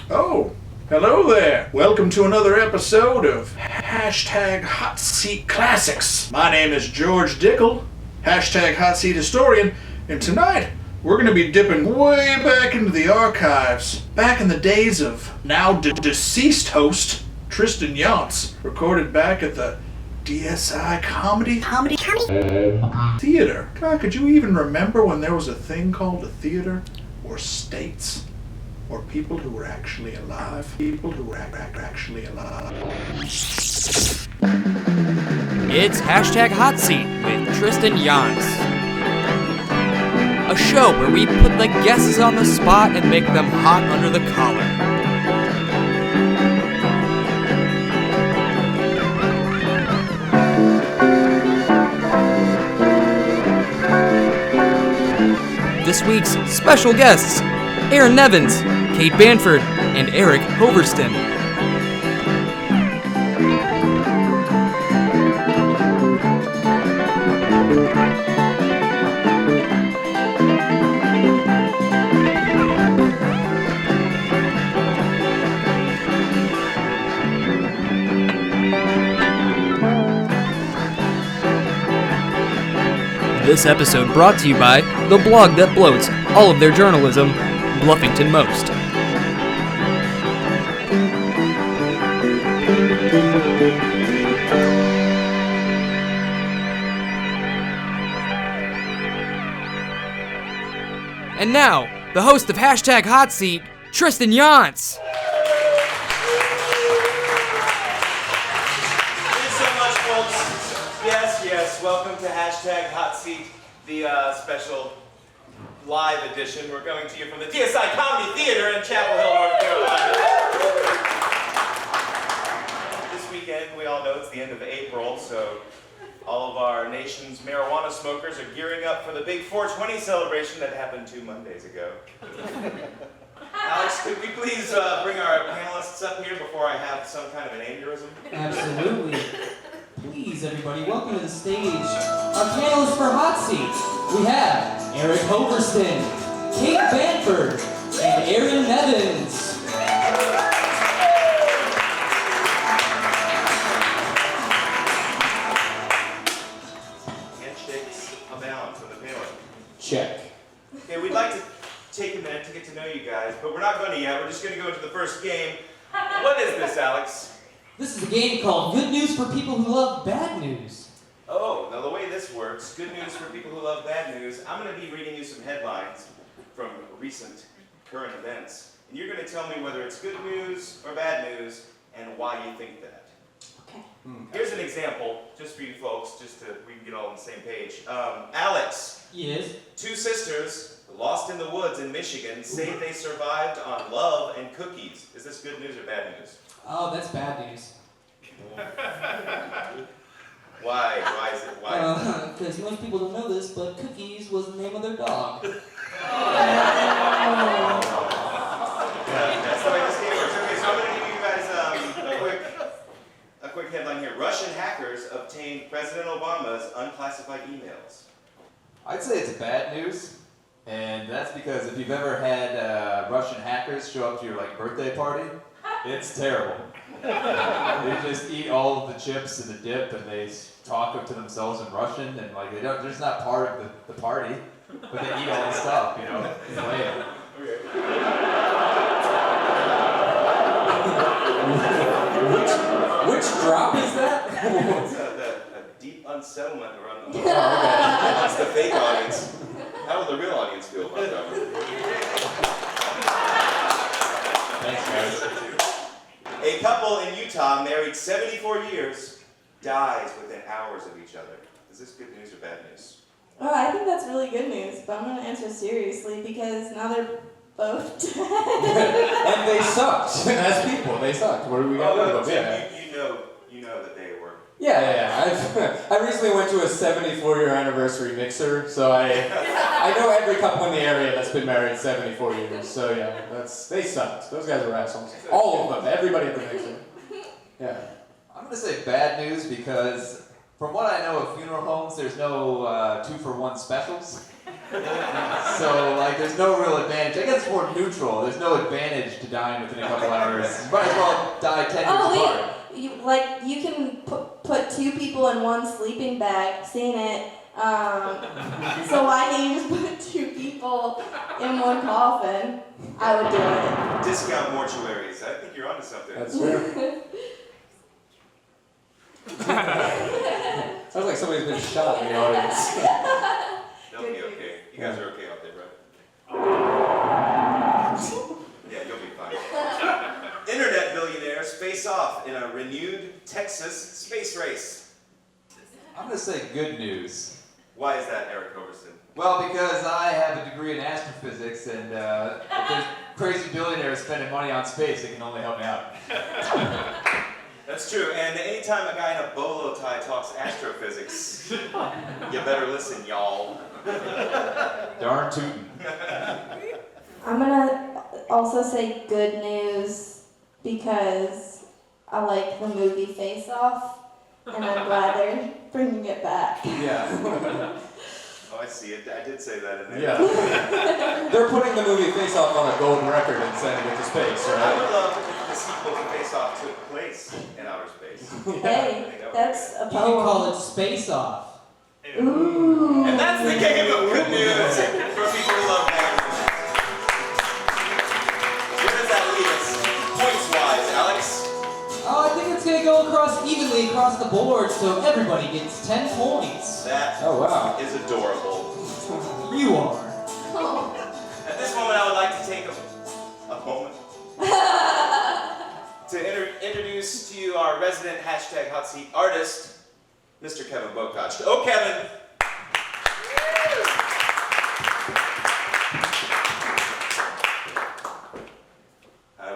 Oh, hello there. Welcome to another episode of Hashtag Hot Seat Classics. My name is George Dickel, Hashtag Hot Seat Historian, and tonight we're going to be dipping way back into the archives. Back in the days of now deceased host Tristan Yonce, recorded back at the DSI Comedy Theater. God, could you even remember when there was a thing called a theater? Or states? Or people who were actually alive? People who were actually alive. It's Hashtag Hot Seat with Tristan Yonce. A show where we put the guests on the spot and make them hot under the collar. This week's special guests, Nevins, Kate Banford, and Erik Hoversten. This episode brought to you by the blog that bloats all of their journalism, Bluffington Most. And now, the host of Hashtag Hot Seat, Tristan Yonce. Yes, welcome to Hashtag Hot Seat, the special live edition. We're coming to you from the DSI Comedy Theater in Chapel Hill, North Carolina. This weekend, we all know it's the end of April, so all of our nation's marijuana smokers are gearing up for the big 420 celebration that happened 2 Mondays ago. Alex, could we please bring our panelists up here before I have some kind of an aneurysm? Absolutely. Please, everybody, welcome to the stage our panelists for Hot Seat. We have Erik Hoversten, Kate Banford, and Nevins. Handshakes abound for the panel. Check. Okay, we'd like to take a minute to get to know you guys, but we're not going to yet. We're just going to go into the first game. What is this, Alex? This is a game called Good News for People Who Love Bad News. Oh, now the way this works, good news for people who love bad news, I'm going to be reading you some headlines from recent current events, and you're going to tell me whether it's good news or bad news, and why you think that. Okay. Here's an example, just for you folks, just so we can get all on the same page. Alex. Yes? 2 sisters, lost in the woods in Michigan, say they survived on love and cookies. Is this good news or bad news? Oh, that's bad news. Why? Why is it? Why? Because most people don't know this, but Cookies was the name of their dog. That's the way this game works. Okay, so I'm going to give you guys a quick headline here. Russian hackers obtained President Obama's unclassified emails. I'd say it's bad news, and that's because if you've ever had Russian hackers show up to your birthday party, it's terrible. They just eat all of the chips and the dip, and they talk to themselves in Russian, and they're just not part of the party, but they eat all the stuff, Play it. Which drop is that? It's a deep unsettlement around the world. That's the fake audience. How will the real audience feel about that one? Thanks, guys. A couple in Utah married 74 years dies within hours of each other. Is this good news or bad news? Oh, I think that's really good news, but I'm going to answer seriously because now they're both dead. And they sucked. As people, they sucked. What are we going to do about that? You know that they were. Yeah. I recently went to a 74-year anniversary mixer, so I know every couple in the area that's been married 74 years. So yeah, they sucked. Those guys were assholes. All of them. Everybody at the mixer. Yeah. I'm gonna say bad news because from what I know of funeral homes, there's no 2-for-1 specials. So, like, there's no real advantage. I guess it's more neutral. There's no advantage to dying within a couple hours. You might as well die 10 years apart. You can put two people in one sleeping bag. Seen it. So why can't you just put two people in one coffin? I would do it. Discount mortuaries. I think you're onto something. That's fair. Sounds like somebody's been shot in the audience. They'll be okay. You guys are okay out there, right? Yeah, you'll be fine. Internet billionaires face off in a renewed Texas space race. I'm gonna say good news. Why is that, Erik Hoversten? Well, because I have a degree in astrophysics, and if there's crazy billionaires spending money on space, it can only help me out. That's true, and anytime a guy in a bolo tie talks astrophysics, you better listen, y'all. Darn tootin'. I'm gonna also say good news because I like the movie Face Off, and I'm glad they're bringing it back. Yeah. Oh, I see it. I did say that in there. Yeah. They're putting the movie Face Off on a gold record and sending it to space, I right? would love if the sequel to Face Off took place in outer space. Hey, that's a You can call poem. it Space Off. Ooh. And that's the game of good news for people who love bad news. Where does that leave us, points-wise, Alex? Oh, I think it's gonna go evenly across the board, so everybody gets 10 points. That Oh, wow. is adorable. You are. At this moment, I would like to take a moment to introduce to you our resident hashtag hot seat artist, Mr. Kevin Bokach. Oh, Kevin!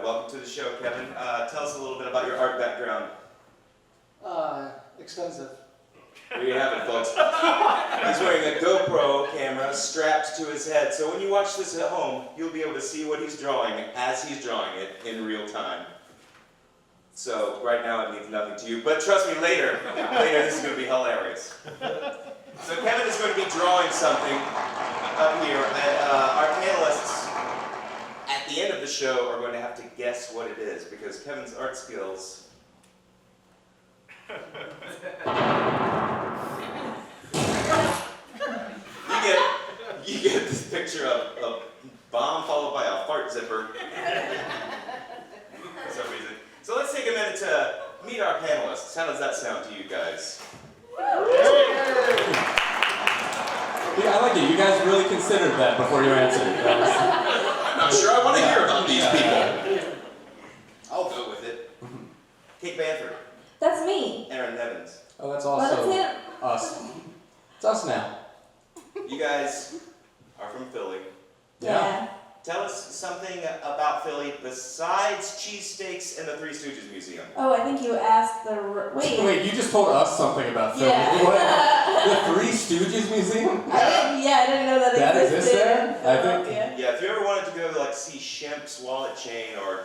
Welcome to the show, Kevin. Tell us a little bit about your art background. Expensive. There you have it, folks. He's wearing a GoPro camera strapped to his head, so when you watch this at home, you'll be able to see what he's drawing as he's drawing it in real time. So right now it means nothing to you, but trust me, later this is going to be hilarious. So Kevin is going to be drawing something up here, and our panelists at the end of the show are going to have to guess what it is, because Kevin's art skills... You get this picture of a bomb followed by a fart zipper for some reason. So let's take a minute to meet our panelists. How does that sound to you guys? Yeah, I like it. You guys really considered that before you answered. I'm not sure I want to hear about these people. I'll go with it. Kate Banford, That's me. Aaron Nevins. Oh, that's Well, that's also it. us. It's us now. You guys are from Philly. Yeah. Tell us something about Philly besides cheesesteaks and the Three Stooges Museum. Oh, I think you asked the Wait, you just told us something about Philly. Yeah. What? The Three Stooges Museum? I didn't know that That existed. exists there? I think- Yeah. Yeah, if you ever wanted to go like see Shemp's Wallet Chain or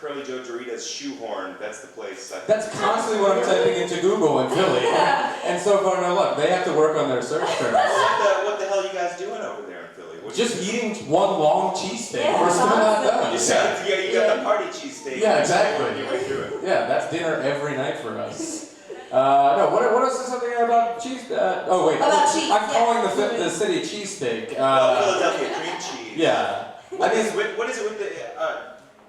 Curly Joe Dorita's Shoehorn, that's the place. That's constantly what I'm typing into Google in Philly. And so far, no luck. They have to work on their search terms. What the hell are you guys doing over there in Philly? Just eating one long cheesesteak. Yeah, We're still not awesome. done. You got the party cheesesteak. Yeah, exactly. You went through it. Yeah, that's dinner every night for us. No, what else is something about cheese? Oh wait, About cheese, I'm calling yeah. the city cheesesteak. Philadelphia cream cheese. Yeah. What is it with the?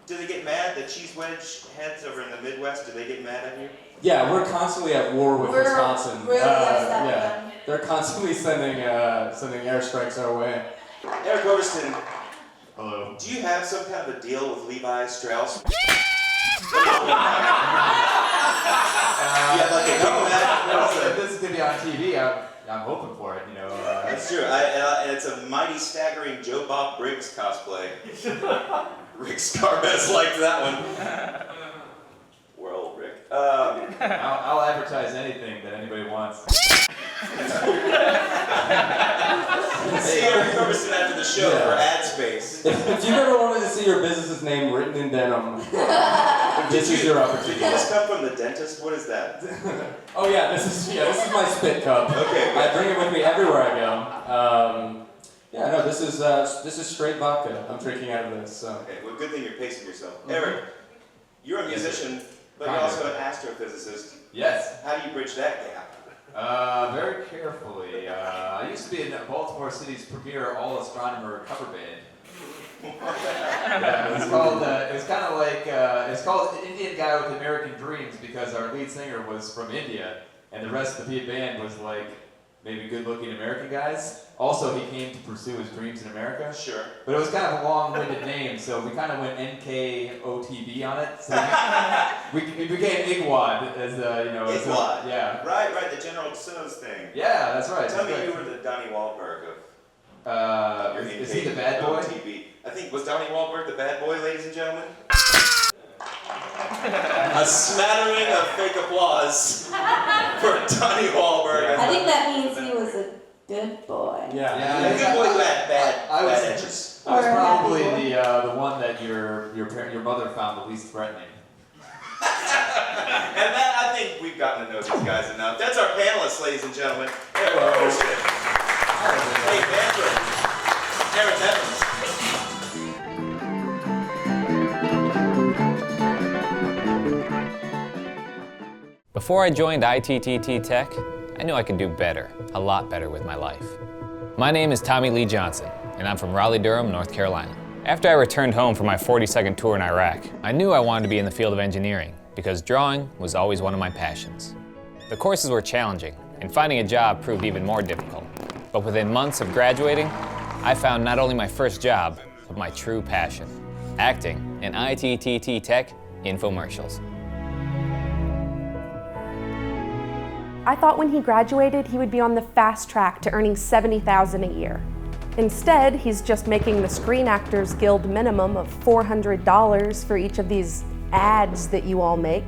Do they get mad? The cheese wedge heads over in the Midwest, do they get mad at you? Yeah, we're constantly at war with Wisconsin. Really upset with Yeah, them. they're constantly sending airstrikes our way. Erik Hoversten, Hello. do you have some kind of a deal with Levi Strauss? Yeah, like a If this is gonna be on TV, I'm hoping for it. You know. That's true. And it's a mighty staggering Joe Bob Briggs cosplay. Rick Scarbus liked that one. Well, Rick. I'll advertise anything that anybody wants. See Erik Hoversten after the show Yeah. for ad space. If you've ever wanted to see your business's name written in denim, this is your Did opportunity. you just come from the dentist? What is that? Oh yeah, this is my spit cup. Okay. I bring it with me everywhere I go. Yeah, no, this is straight vodka. I'm drinking out of this. So. Okay, well, good thing you're pacing yourself. Erik, you're a musician, but you're also an astrophysicist. Yes. How do you bridge that gap? Very carefully. I used to be in Baltimore City's premier all-astronomer cover band. Yeah, it was kind of like, it's called Indian Guy with American Dreams because our lead singer was from India, and the rest of the band was like maybe good-looking American guys. Also, he came to pursue his dreams in America. Sure. But it was kind of a long-winded name, so we kind of went NKOTB on it. So we became Igwad as Igwad. Yeah. Right, the General Tso's thing. Yeah, that's right. Tell me you were the Donnie Wahlberg of Is he the bad boy? OTB. I think, was Donnie Wahlberg the bad boy, ladies and gentlemen? A smattering of fake applause for Donnie Wahlberg. I think that means he was a good boy. Yeah. A good boy who had bad edges. I was Or a probably happy the one that your mother found the least threatening. And that, I think we've gotten to know these guys enough. That's our panelists, ladies and gentlemen. Erik Hoversten, Kate Banford, Erik Nevins. Before I joined ITTT Tech, I knew I could do better, a lot better with my life. My name is Tommy Lee Johnson, and I'm from Raleigh-Durham, North Carolina. After I returned home from my 42nd tour in Iraq, I knew I wanted to be in the field of engineering because drawing was always one of my passions. The courses were challenging, and finding a job proved even more difficult. But within months of graduating, I found not only my first job, but my true passion, acting in ITTT Tech infomercials. I thought when he graduated, he would be on the fast track to earning $70,000 a year. Instead, he's just making the Screen Actors Guild minimum of $400 for each of these ads that you all make.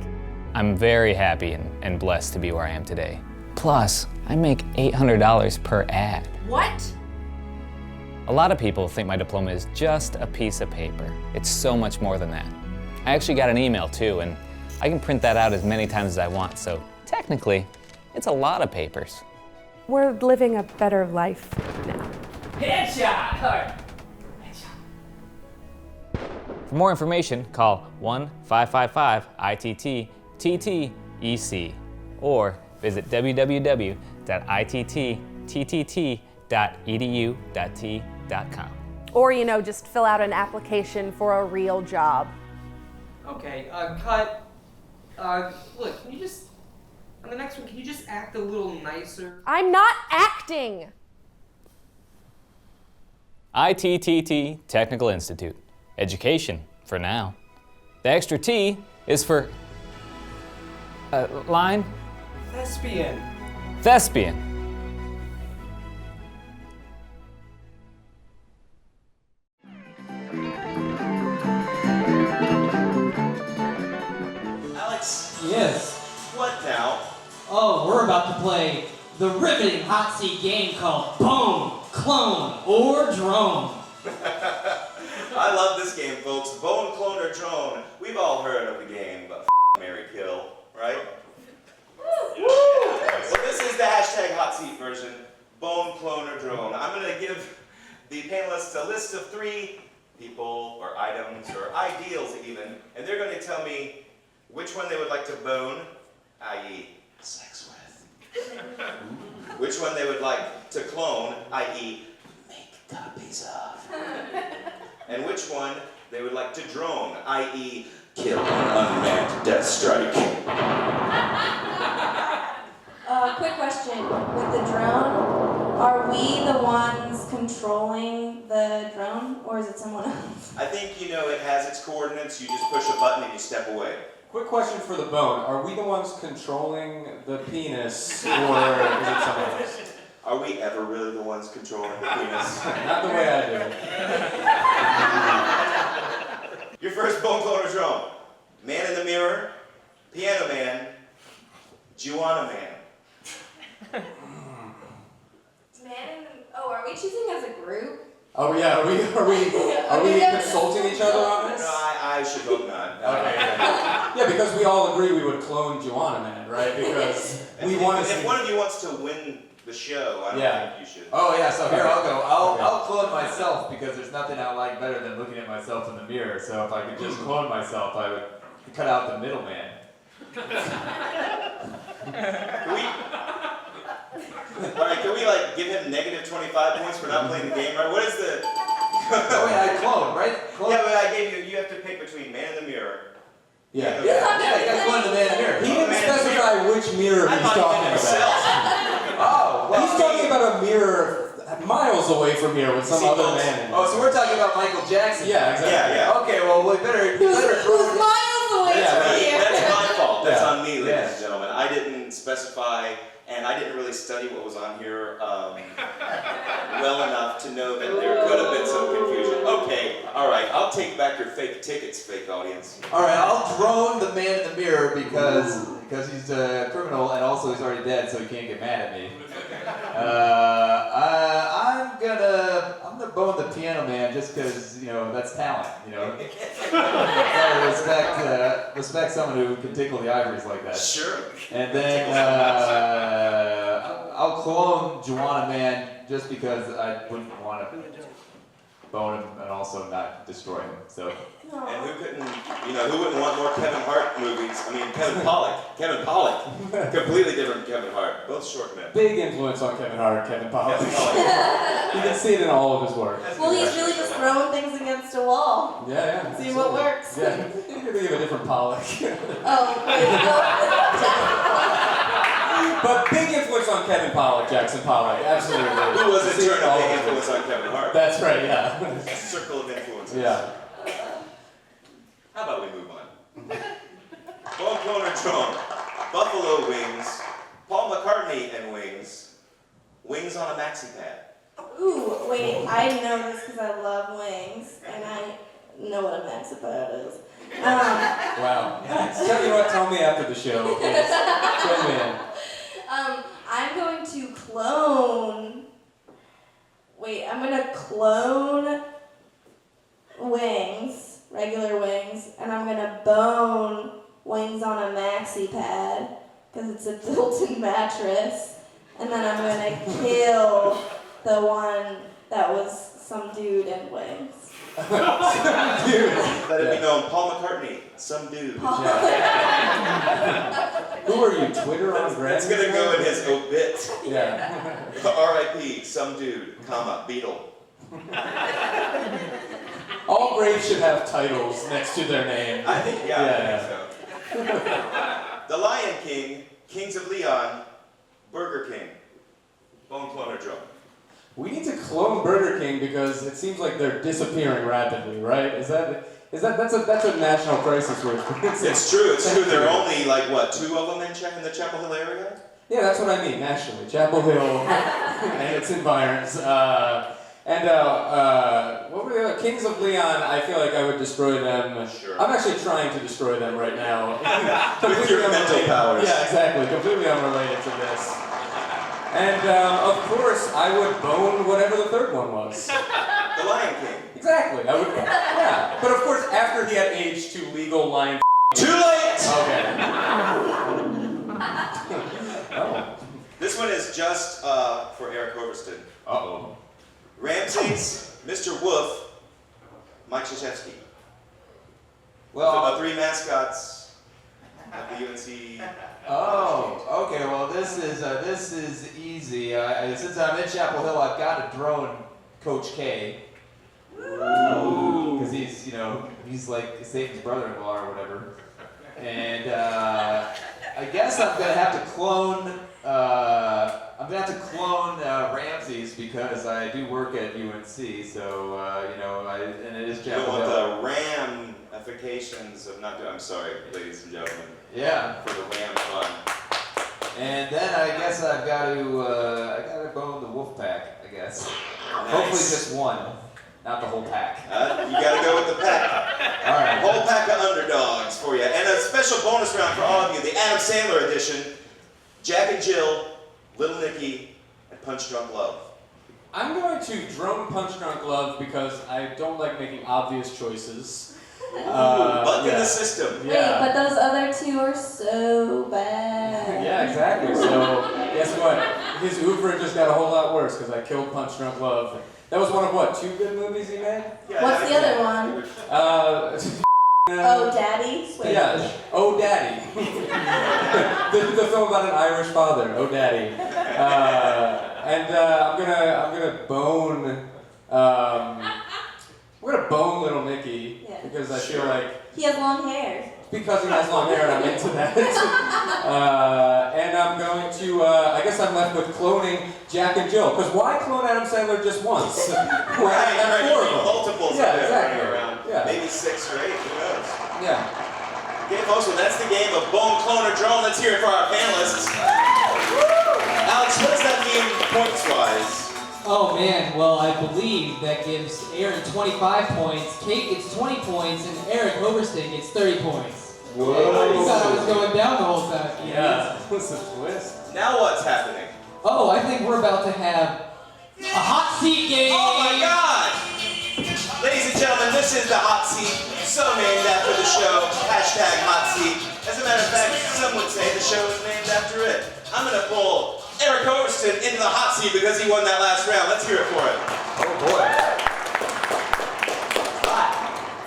I'm very happy and blessed to be where I am today. Plus, I make $800 per ad. What? A lot of people think my diploma is just a piece of paper. It's so much more than that. I actually got an email too, and I can print that out as many times as I want, so technically, it's a lot of papers. We're living a better life now. Headshot! For more information, call 1-555-ITT-TTEC or visit www.itttt.edu.t.com. Or, just fill out an application for a real job. Okay, cut. Look, can you just, on the next one, can you just act a little nicer? I'm not acting! ITTT Technical Institute. Education, for now. The extra T is for... line? Thespian. Thespian. Alex, Yes. what now? Oh, we're about to play the riveting hot seat game called Bone, Clone, or Drone. I love this game, folks. Bone, clone, or drone. We've all heard of the game, but Mary Kill, right? Well, this is the hashtag hot seat version. Bone, clone, or drone. I'm going to give the panelists a list of 3 people, or items, or ideals even, and they're going to tell me which one they would like to bone, i.e. sex with. Which one they would like to clone, i.e. make copies of. And which one they would like to drone, i.e. kill an unmanned death strike. Quick question. With the drone, are we the ones controlling the drone, or is it someone else? I think it has its coordinates. You just push a button and you step away. Quick question for the bone. Are we the ones controlling the penis, or is it someone else? Are we ever really the ones controlling the penis? Not the way I do it. Your first bone clone or drone. Man in the mirror, piano man, Juana man. Are we choosing as a group? Oh yeah, are we consulting each other on this? No, I I should hope not. Okay. Yeah, because we all agree we would clone Joanna Man, right? Because we want to see. If one of you wants to win the show, I don't think you should. Oh yeah, so here I'll go. Okay. I'll clone myself because there's nothing I like better than looking at myself in the mirror. So if I could just clone myself, I would cut out the middleman. Alright, can we like give him negative 25 points for not playing the game right? What is the... Oh wait, I clone, right? Clone. Yeah, but I gave you have to pick between man in the mirror. Yeah. Yeah, I got clone the man in the mirror. He didn't specify which mirror he's talking about. Oh, well, He's talking about a mirror miles away from here with some other man in it. Oh, so we're talking about Michael Jackson. Yeah, exactly. Yeah. Okay, well we better Who's miles away Yeah, from right. here? That's my fault. That's Yeah. on me, ladies and gentlemen. I didn't specify, and I didn't really study what was on here well enough to know that there could have been some confusion. Okay, all right. I'll take back your fake tickets, fake audience. All right, I'll drone the man in the mirror because he's a criminal and also he's already dead, so he can't get mad at me. I'm gonna bone the piano man just because that's talent. Gotta respect someone who can tickle the ivories like that. Sure. And then I'll clone Joanna Man just because I wouldn't want to bone him and also not destroy him. So. And who couldn't, who wouldn't want more Kevin Hart movies? I mean, Kevin Pollak. Completely different Kevin Hart. Both short men. Big influence on Kevin Hart, Kevin Pollak. Kevin Pollak. You can see it in all of his work. Well, he's really just throwing things against a wall. Yeah. See what works. Yeah. You can think of a different Pollak. Oh, wait, But big influence on Kevin Pollak, Jackson Pollak, absolutely. Who was in See turn all a big of it. influence on Kevin Hart? That's right, yeah. Circle of influences. Yeah. How about we move on? Bone Cloner Drone, Buffalo Wings, Paul McCartney and Wings, Wings on a maxi pad. Ooh, wait, I know this because I love wings, and I know what a maxipad is. Wow. So, you know what? Tell me after the show, please. Fill me in. I'm going to clone. Wait, I'm gonna clone wings, regular wings, and I'm gonna bone wings on a maxi pad because it's a built-in mattress, and then I'm gonna kill the one that was some dude in wings. Dude. Let it be known, Paul McCartney, some dude. Who are you, Twitter on Grant? That's gonna go in his obit. Yeah. R.I.P. some dude, comma, Beatle. All graves should have titles next to their name. I think so. The Lion King, Kings of Leon, Burger King, Bone Cloner Drone. We need to clone Burger King because it seems like they're disappearing rapidly, right? That's a national crisis we're experiencing. It's true. There are only two of them in the Chapel Hill area? Yeah, that's what I mean, nationally. Chapel Hill and its environs. What were the other? Kings of Leon, I feel like I would destroy them. Sure. I'm actually trying to destroy them right now. With your mental powers. Yeah, exactly. Completely unrelated to this. And of course, I would bone whatever the third one was. The Lion King. Exactly. I would. Yeah. But of course, after he had aged to legal lion. Too late! Okay. Oh. This one is just for Erik Hoversten. Uh-oh. Ramses, Mr. Wolf, Mike Krzyzewski. Well, the three mascots of the UNC. Oh, okay. Well, this is easy. Since I'm in Chapel Hill, I've got to drone Coach K. Because he's like Satan's brother-in-law or whatever. And I guess I'm gonna have to clone. Ramses because I do work at UNC. So and it is You Chapel don't Hill. want the ramifications of not doing. I'm sorry, ladies and gentlemen. Yeah. For the ram fun. And then I guess I've got to bone the wolf pack, I guess. Nice. Hopefully just one, not the whole pack. You gotta go with the pack. All right. Whole pack of underdogs for you. And a special bonus round for all of you, the Adam Sandler edition. Jack and Jill, Little Nicky, and Punch Drunk Love. I'm going to drone Punch Drunk Love because I don't like making obvious choices. Buck in the system. Wait, but those other two are so bad. Yeah, exactly. So, guess what? His oeuvre just got a whole lot worse because I killed Punch Drunk Love. That was one of what, 2 good movies he made? Yeah, What's the other one? Oh, Daddy? Wait. Yeah, Oh Daddy. the film about an Irish father, Oh Daddy. And I'm gonna bone Little Nicky because I feel like he has long hair. Because he has long hair and I'm into that. And I'm going to, I guess I'm left with cloning Jack and Jill. Because why clone Adam Sandler just once? Right, Four of them. multiples Yeah, of them exactly. running around. Yeah. Maybe 6 or 8, who knows? Yeah. Okay, folks, well, that's the game of Bone, Clone, or Drone. Let's hear it for our panelists. Alex, what does that mean points-wise? Oh man, well I believe that gives Aaron 25 points, Kate gets 20 points, and Erik Hoversten gets 30 points. Whoa. I thought I was going down the whole time. Yeah. What's the twist? Now what's happening? Oh, I think we're about to have a hot seat game. Oh my God! Ladies and gentlemen, this is the Hot Seat, so named after the show, #HotSeat. As a matter of fact, some would say the show is named after it. I'm gonna pull Erik Hoversten into the hot seat because he won that last round. Let's hear it for him. Oh boy.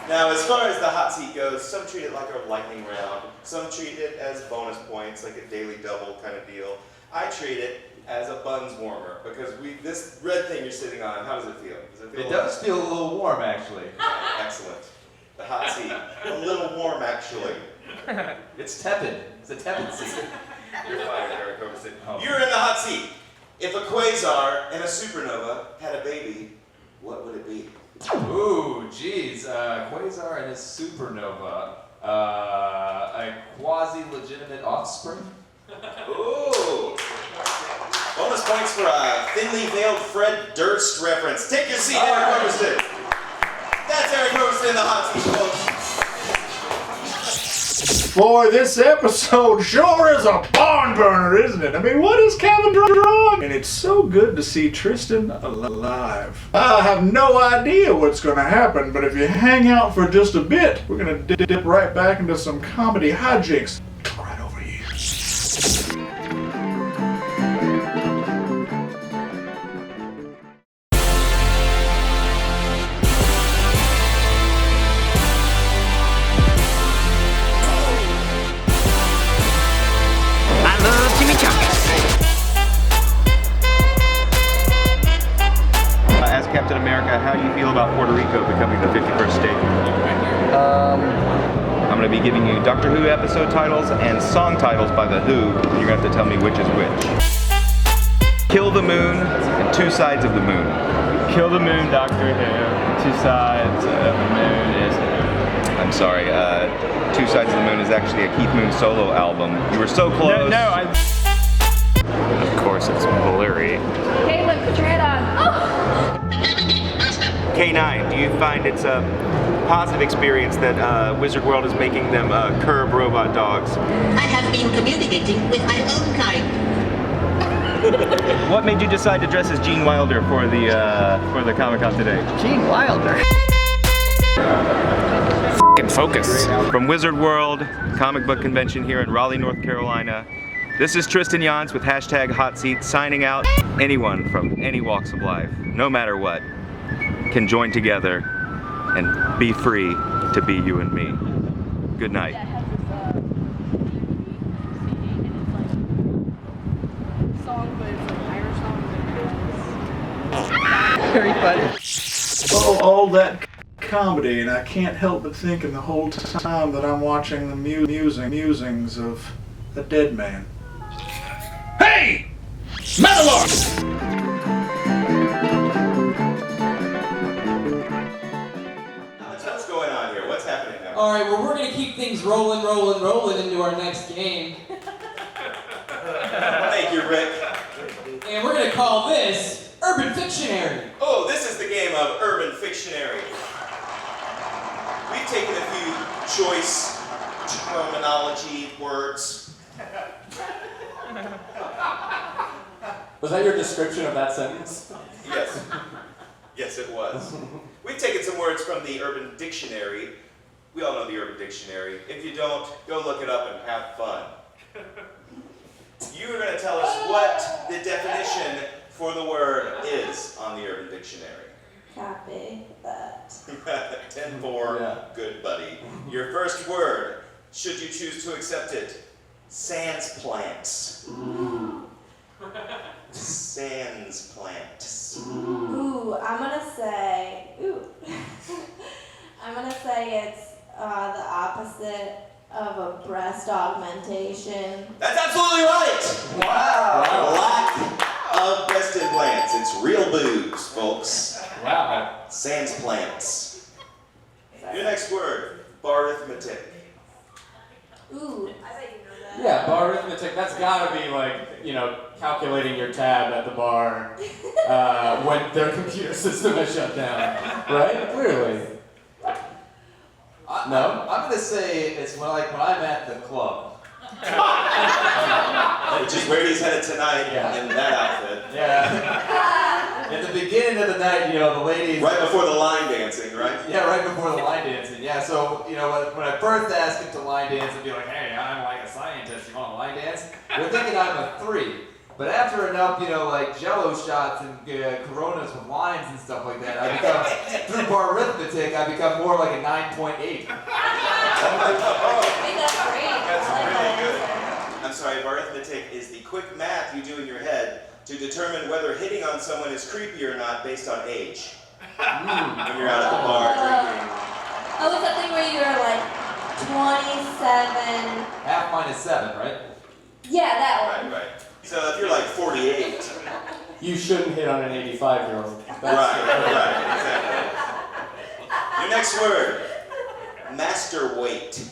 Now, as far as the hot seat goes, some treat it like a lightning round. Some treat it as bonus points, like a daily double kind of deal. I treat it as a buns warmer because this red thing you're sitting on, how does it feel? It does feel a little warm, actually. Excellent. The hot seat, a little warm actually. It's tepid. It's a tepid seat. You're fired, Erik Hoversten. Oh. You're in the hot seat. If a quasar and a supernova had a baby, what would it be? Ooh, geez. Quasar and a supernova. A quasi-legitimate offspring? Ooh. Bonus points for a thinly veiled Fred Durst reference. Take your seat, Erik Hoversten. That's Erik Hoversten in the hot seat, folks. Boy, this episode sure is a barn burner, isn't it? I mean, what is Kevin drawing? And it's so good to see Tristan alive. I have no idea what's going to happen, but if you hang out for just a bit, we're going to dip right back into some comedy hijinks. Right over here. As Captain America, how do you feel about Puerto Rico becoming the 51st state? I'm going to be giving you Doctor Who episode titles and song titles by The Who. You're going to have to tell me which is which. Kill the Moon and Two Sides of the Moon. Kill the Moon, Doctor Who. Two Sides of the Moon is Who. I'm sorry, Two Sides of the Moon is actually a Keith Moon solo album. You were so close. Of course, it's blurry. Caitlin, put your head on. K9, do you find it's a positive experience that Wizard World is making them curb robot dogs? I have been communicating with my own kind. What made you decide to dress as Gene Wilder for the Comic-Con today? Gene Wilder. F***ing focus. From Wizard World Comic Book Convention here in Raleigh, North Carolina, this is Tristan Yonce with #HotSeat signing out. Anyone from any walks of life, no matter what, can join together and be free to be you and me. Good night. Very funny. Oh, all that comedy, and I can't help but thinking the whole time that I'm watching the musings of a dead man. Hey! Metalor! What's going on here? What's happening now? All right, well, we're going to keep things rolling into our next game. Thank you, Rick. And we're going to call this Urban Fictionary. Oh, this is the game of Urban Fictionary. We've taken a few choice terminology words. Was that your description of that sentence? Yes. Yes, it was. We've taken some words from the Urban Dictionary We all know the Urban Dictionary. If you don't, go look it up and have fun. You are going to tell us what the definition for the word is on the Urban Dictionary. Copy that. 10-4, good buddy. Your first word, should you choose to accept it, sans plants. Sans plants. Ooh, I'm gonna say it's the opposite of a breast augmentation. That's absolutely right! Wow! Lack of breast implants. It's real boobs, folks. Wow. Sans plants. Your next word, barithmetic. Ooh, I bet you know that. Yeah, bar arithmetic, that's gotta be like, calculating your tab at the bar when their computer system is shut down, right? Clearly. No? I'm gonna say it's when I'm at the club. Which is where he's headed tonight in that outfit. Yeah. At the beginning of the night, the ladies... Right before the line dancing, right? Yeah, right before the line dancing. Yeah, so, when I first asked him to line dance and be like, hey, I'm like a scientist, you want to line dance? They're thinking I'm a 3. But after enough, Jello shots and Coronas with lines and stuff like that, I become, through bar arithmetic, I become more like a 9.8. I think that's great. That's really good. I'm sorry, arithmetic is the quick math you do in your head to determine whether hitting on someone is creepy or not based on age. When you're out at the bar drinking. Oh, it's that thing where you're like 27. Half minus 7, right? Yeah, that one. Right. So if you're like 48. You shouldn't hit on an 85-year-old. Right, exactly. Your next word, master weight.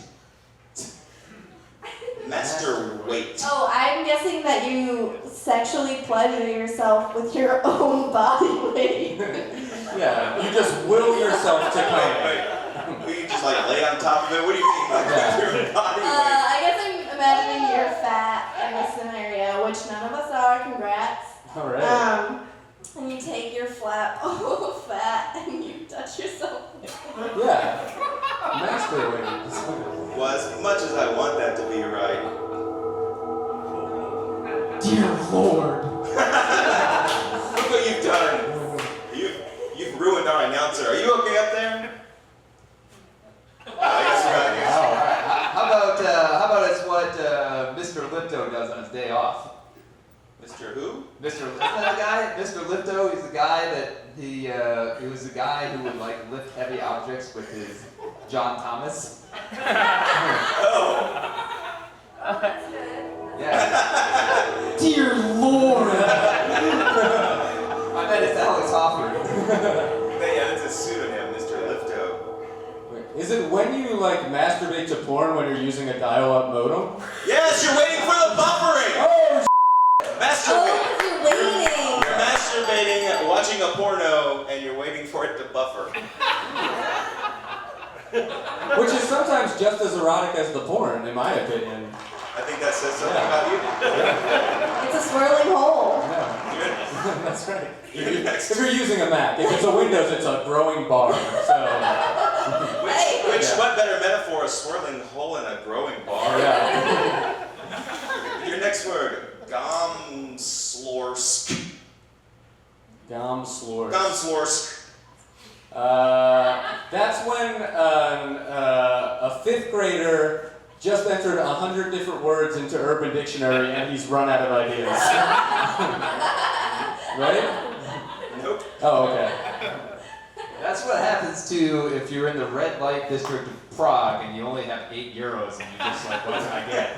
Master weight. Oh, I'm guessing that you sexually pleasure yourself with your own body weight. Yeah, you just will yourself to come. You just like lay on top of it? What do you mean? Like your body weight? I guess I'm imagining you're fat in this scenario, which none of us are. Congrats. All right. And you take your flap of fat and you touch yourself. Yeah. Masturbating. Well, as much as I want that to be right. Dear Lord. Look what you've done. You've ruined our announcer. Are you okay up there? I guess we're not here. All right. How about it's what Mr. Lipto does on his day off? Mr. Who? Isn't that the guy? Mr. Lipto, he's the guy that he was the guy who would lift heavy objects with his John Thomas. Oh. Yeah. Dear Lord. I bet it's Alex Hoffman. Yeah, that's a pseudonym, Mr. Lifto. Is it when you masturbate to porn when you're using a dial-up modem? Yes, you're waiting for the buffering! Oh, Masturbate. Oh, you're waiting. You're masturbating, watching a porno, and you're waiting for it to buffer. which is sometimes just as erotic as the porn, in my opinion. I think that says something about you. It's a swirling hole. Yeah. That's right. Next. If you're using a Mac, if it's a Windows, it's a growing bar. So. What better metaphor, a swirling hole in a growing bar? Yeah. Your next word, Gomslorsk. Gomslorsk. Gomslorsk. That's when a 5th grader just entered 100 different words into Urban Dictionary and he's run out of ideas. Right? Nope. Oh, okay. That's what happens to if you're in the red light district of Prague and you only have €8 and you're just like, what can I get?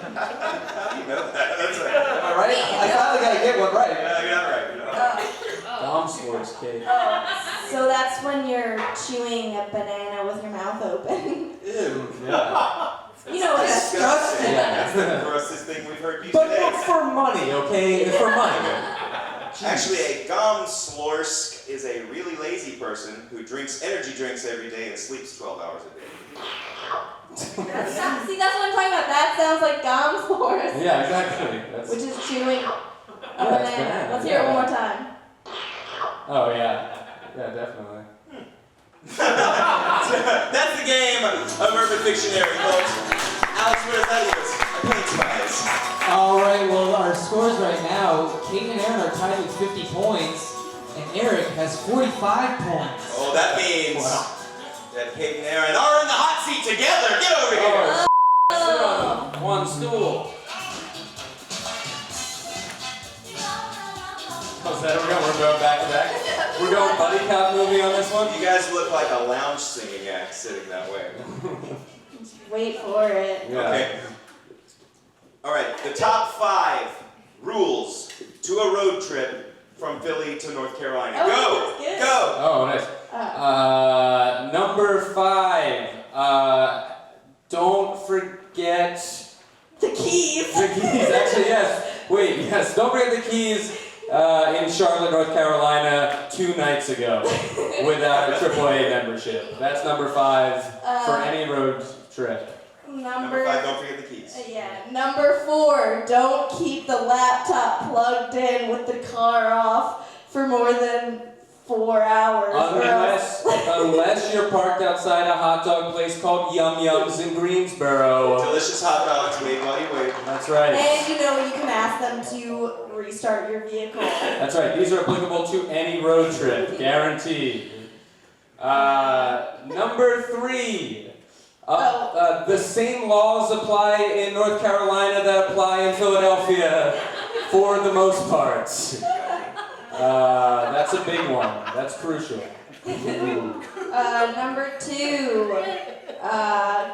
How do you know that? That's like, Am I right? I finally got to get one right. yeah, you're not right. Gomslorsk cake. So that's when you're chewing a banana with your mouth open. Ew. Yeah. You know what that's Disgusting. Yeah. That's the grossest thing we've heard you But say. for money, okay? For money. Actually, a Gomslorsk is a really lazy person who drinks energy drinks every day and sleeps 12 hours a day. See, that's what I'm talking about. That sounds like Gomslorsk. Yeah, exactly. That's, Which is chewing a that's banana. banana, Let's hear it yeah. one more time. Oh, yeah. Yeah, definitely. That's the game of Urban Dictionary, folks. Alex, what does that leave us? Points-wise. All right, well, our scores right now, Kate and Aaron are tied with 50 points, and Erik has 45 points. Oh, that means that Kate and Aaron are in the hot seat together. Get over here. Sit on one stool. Oh, is that what we're going back to back? We're going buddy cop movie on this one? You guys look like a lounge singing act sitting that way. Wait for it. Yeah. Okay. All right, the top 5 rules to a road trip from Philly to North Carolina. Oh, Go! that's good. Go! Oh, nice. Number 5. Don't forget The keys. the keys. Actually, yes. Wait, yes. Don't forget the keys in Charlotte, North Carolina 2 nights ago without a AAA membership. That's number 5 for any road trip. Number 5, don't forget the keys. Yeah. Number 4, don't keep the laptop plugged in with the car off for more than 4 hours. Unless you're parked outside a hot dog place called Yum Yums in Greensboro. Delicious hot dogs, wait while you wait. That's right. And you know you can ask them to restart your vehicle. That's right. These are applicable to any road trip, guaranteed. Number 3. The same laws apply in North Carolina that apply in Philadelphia, for the most part. That's a big one. That's crucial. Number 2,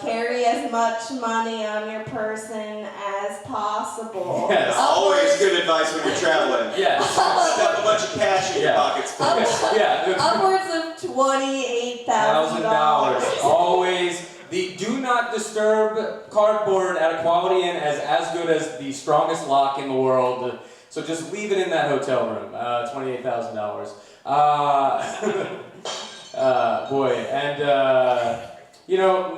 carry as much money on your person as possible. Yes. Always good advice when you're traveling. Yes. Stuff a bunch of cash in your pockets, folks. Yeah. Upwards of $28,000. Always. The do not disturb cardboard at a Quality Inn is as good as the strongest lock in the world. So just leave it in that hotel room. $28,000. Boy, and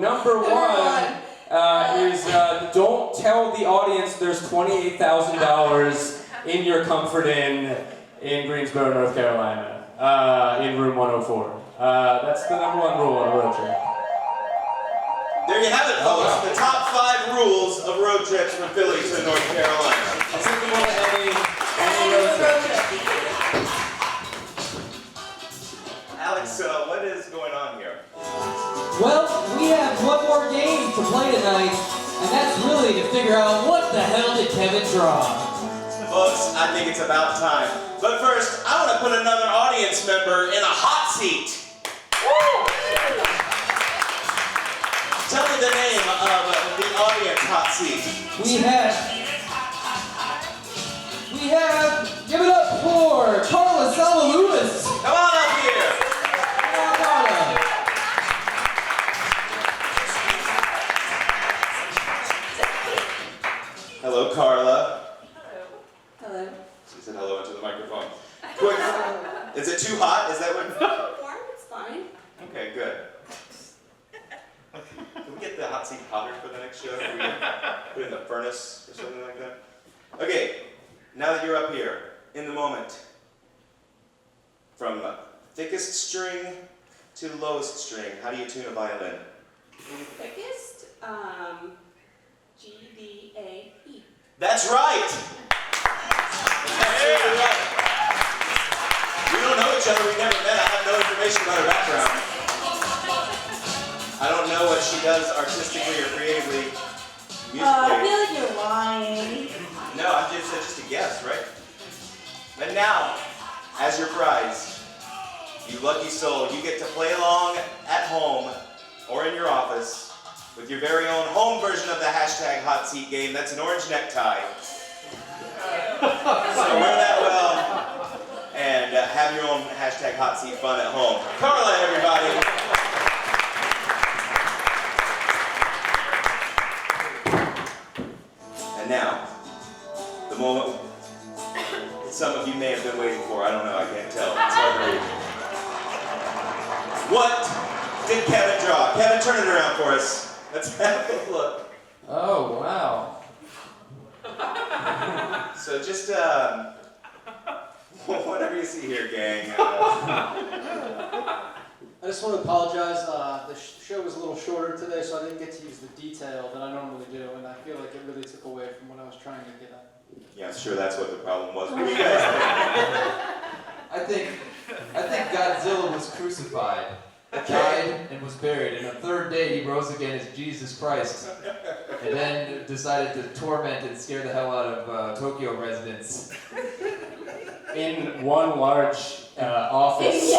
number 1 is don't tell the audience there's $28,000 in your Comfort Inn in Greensboro, North Carolina, in room 104. That's the number 1 rule on a road trip. There you have it, folks. The top 5 rules of road trips from Philly to North Carolina. Applicable to any road trip. Alex, what is going on here? Well, we have one more game to play tonight, and that's really to figure out what the hell did Kevin draw. Folks, I think it's about time. But first, I want to put another audience member in a hot seat. Tell me the name of the audience hot seat. We have, give it up for Carla Salalulis. Come on up here. Come on, Carla. Hello, Carla. Hello. She said hello into the microphone. Quick, is it too hot? Is that what? Warm, it's fine. Okay, good. Can we get the hot seat hotter for the next show? Can we put it in the furnace or something like that? Okay, now that you're up here, in the moment, from thickest string to lowest string, how do you tune a violin? Thickest, G, D, A, E. That's right! That's absolutely right. We don't know each other, we never met, I have no information about her background. I don't know what she does artistically or creatively, musically. I feel like you're lying. No, I'm just a guess, right? And now, as your prize, you lucky soul, you get to play along at home or in your office with your very own home version of the hashtag hot seat game. That's an orange necktie. So wear that well and have your own hashtag hot seat fun at home. Carla, everybody. And now, the moment some of you may have been waiting for. I don't know, I can't tell. It's hard to read. What did Kevin draw? Kevin, turn it around for us. Let's have a look. Oh, wow. So just, Well, whatever you see here, gang. I just want to apologize. The show was a little shorter today, so I didn't get to use the detail that I normally do, and I feel like it really took away from what I was trying to get at. Yeah, I'm sure that's what the problem was. What do you guys think? I think Godzilla was crucified, died, and was buried, and the third day he rose again as Jesus Christ, and then decided to torment and scare the hell out of Tokyo residents. In one large office.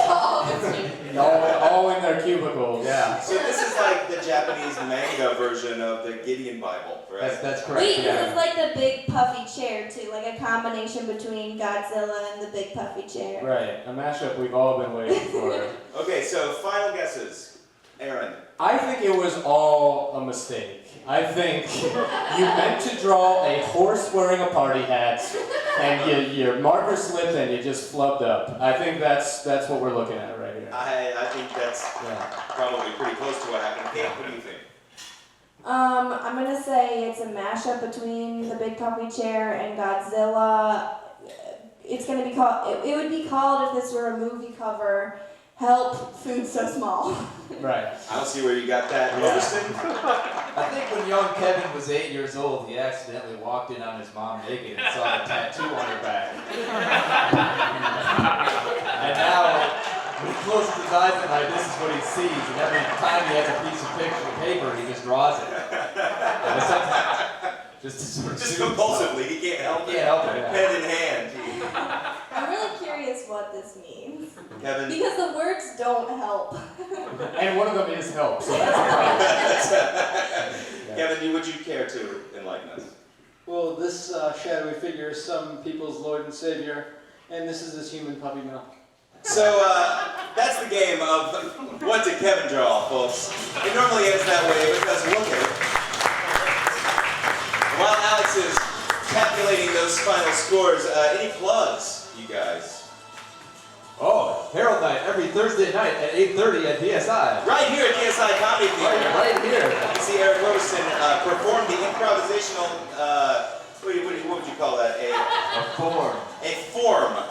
all in their cubicles. Yeah. So this is like the Japanese manga version of the Gideon Bible, right? That's correct. Wait, yeah. this is like the big puffy chair too, like a combination between Godzilla and the big puffy chair. Right, a mashup we've all been waiting for. Okay, so final guesses. Aaron. I think it was all a mistake. I think you meant to draw a horse wearing a party hat, and your marker slipped and you just flubbed up. I think that's what we're looking at right here. I think that's probably pretty close to what happened. Kate, what do you think? I'm gonna say it's a mashup between the big puffy chair and Godzilla. It's gonna be called. It would be called, if this were a movie cover, "Help! Food So Small." Right. I don't see where you got that. Hoversten? I think when young Kevin was 8 years old, he accidentally walked in on his mom naked and saw the tattoo on her back. And now, when he closes his eyes at night, this is what he sees. And every time he has a piece of paper, he just draws it. And just to sort of Just compulsively, he can't help it. He can't help it. Pen in hand. I'm really curious what this means. Kevin? Because the words don't help. And one of them is help, so that's the problem. Kevin, would you care to enlighten us? Well, this shadowy figure is some people's Lord and Savior, and this is his human puppy mill. So, that's the game of what did Kevin draw, folks. It normally ends that way because look at it. While Alex is calculating those final scores, any plugs, you guys? Oh, Herald Night every Thursday night at 8:30 at DSI. Right here at DSI Comedy Theater. Right here. You see Erik Hoversten perform the improvisational, what would you call that?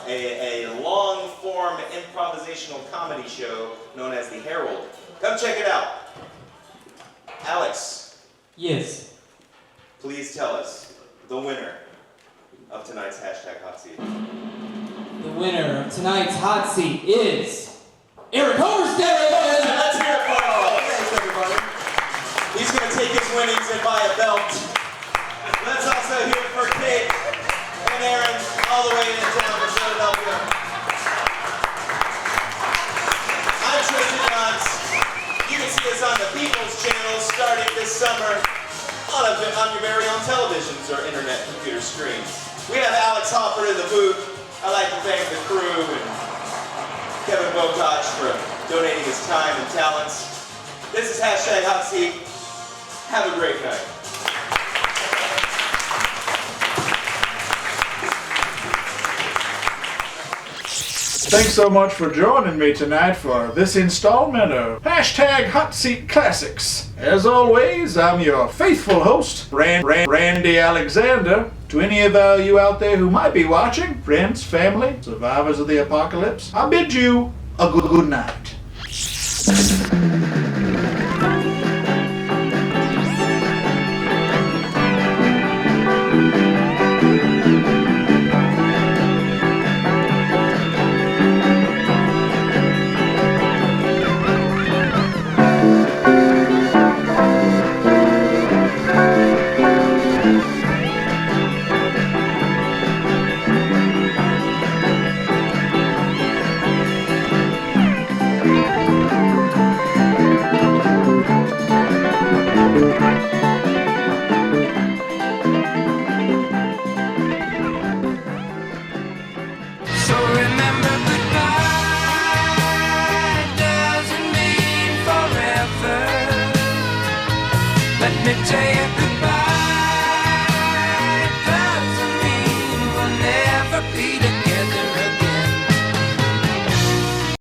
A long form improvisational comedy show known as the Herald. Come check it out. Alex. Yes. Please tell us the winner of tonight's hashtag Hot Seat. The winner of tonight's hot seat is Erik Hoversten! Let's hear it for him. Thanks, everybody. He's going to take his winnings and buy a belt. Let's also hear it for Kate and Aaron all the way in town from Philadelphia. I'm Tristan Yonce. You can see us on the People's Channel starting this summer on your very own televisions or internet computer screens. We have Alex Hopper in the booth. I'd like to thank the crew and Kevin Bokoch for donating his time and talents. This is hashtag Hot Seat. Have a great night. Thanks so much for joining me tonight for this installment of hashtag Hot Seat Classics. As always, I'm your faithful host, Randy Alexander. To any of you out there who might be watching, friends, family, survivors of the apocalypse, I bid you a good night. Let me tell you